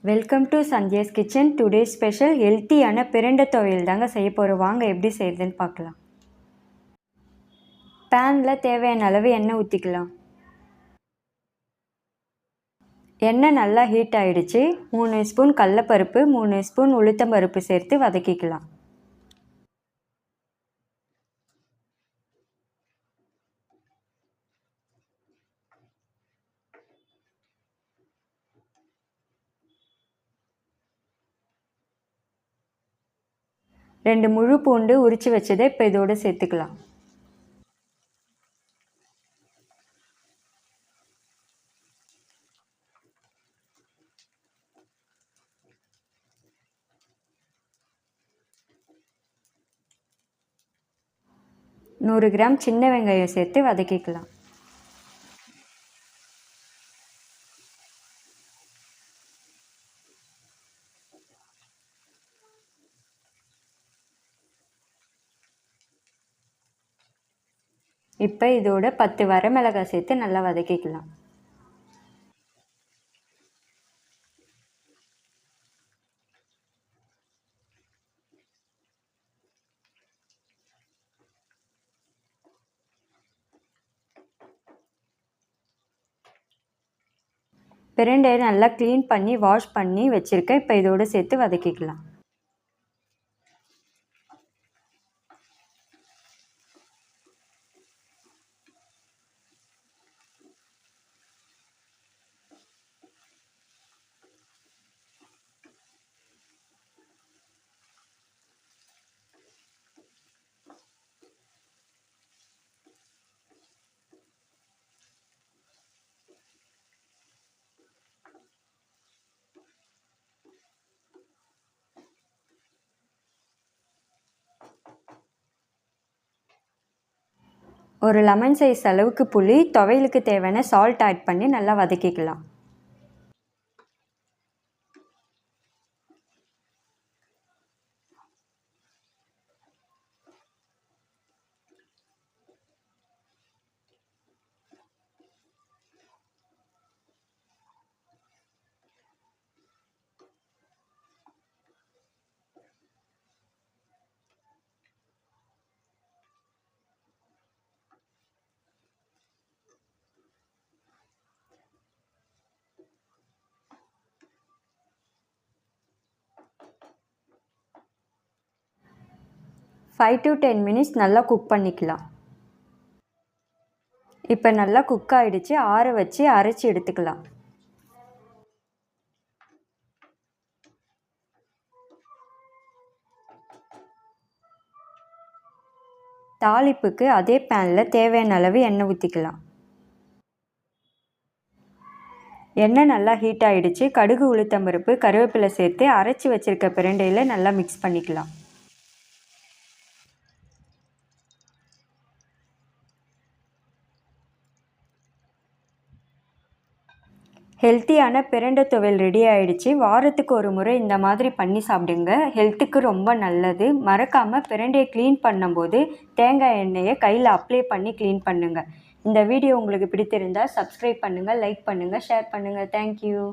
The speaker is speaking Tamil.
Welcome to Sandhya's kitchen. Today special ஹெல்த்தியான பிரண்டை துவையல் தாங்க செய்ய போகிறோம். வாங்க எப்படி செய்யுதுன்னு பார்க்கலாம். பேனில் தேவையான அளவு எண்ணெய் ஊற்றிக்கலாம். எண்ணெய் நல்லா ஹீட் ஆகிடுச்சு. 3 ஸ்பூன் கடலைப்பருப்பு, 3 ஸ்பூன் உளுத்தம்பருப்பு சேர்த்து வதக்கிக்கலாம். ரெண்டு முழு பூண்டு உரித்து வச்சதை இப்போ இதோடு சேர்த்துக்கலாம். நூறு கிராம் சின்ன வெங்காயம் சேர்த்து வதக்கிக்கலாம். இப்போ இதோட 10 வரமிளகாய் சேர்த்து நல்லா வதக்கிக்கலாம். பிரண்டையை நல்லா க்ளீன் பண்ணி வாஷ் பண்ணி வச்சுருக்கேன். இப்போ இதோடு சேர்த்து வதக்கிக்கலாம். ஒரு லெமன் சைஸ் அளவுக்கு புளி, துவையலுக்கு தேவையான சால்ட் ஆட் பண்ணி நல்லா வதக்கிக்கலாம். ஃபைவ் to 10 மினிட்ஸ் நல்லா குக் பண்ணிக்கலாம். இப்போ நல்லா குக் ஆகிடுச்சு. ஆற வச்சு அரைச்சி எடுத்துக்கலாம். தாளிப்புக்கு அதே பேனில் தேவையான அளவு எண்ணெய் ஊற்றிக்கலாம். எண்ணெய் நல்லா ஹீட் ஆகிடுச்சு. கடுகு, உளுத்தம்பருப்பு, கருவேப்பிலை சேர்த்து அரைச்சி வச்சுருக்க பிரண்டையில் நல்லா மிக்ஸ் பண்ணிக்கலாம். ஹெல்த்தியான பிரண்டை துவையல் ரெடி ஆகிடுச்சு. வாரத்துக்கு ஒரு முறை இந்த மாதிரி பண்ணி சாப்பிடுங்க. ஹெல்த்துக்கு ரொம்ப நல்லது. மறக்காமல் பிரண்டையை க்ளீன் பண்ணும்போது தேங்காய் எண்ணெயை கையில் அப்ளை பண்ணி க்ளீன் பண்ணுங்கள். இந்த வீடியோ உங்களுக்கு பிடித்திருந்தால் சப்ஸ்கிரைப் பண்ணுங்கள், லைக் பண்ணுங்கள், ஷேர் பண்ணுங்கள். தேங்க்யூ.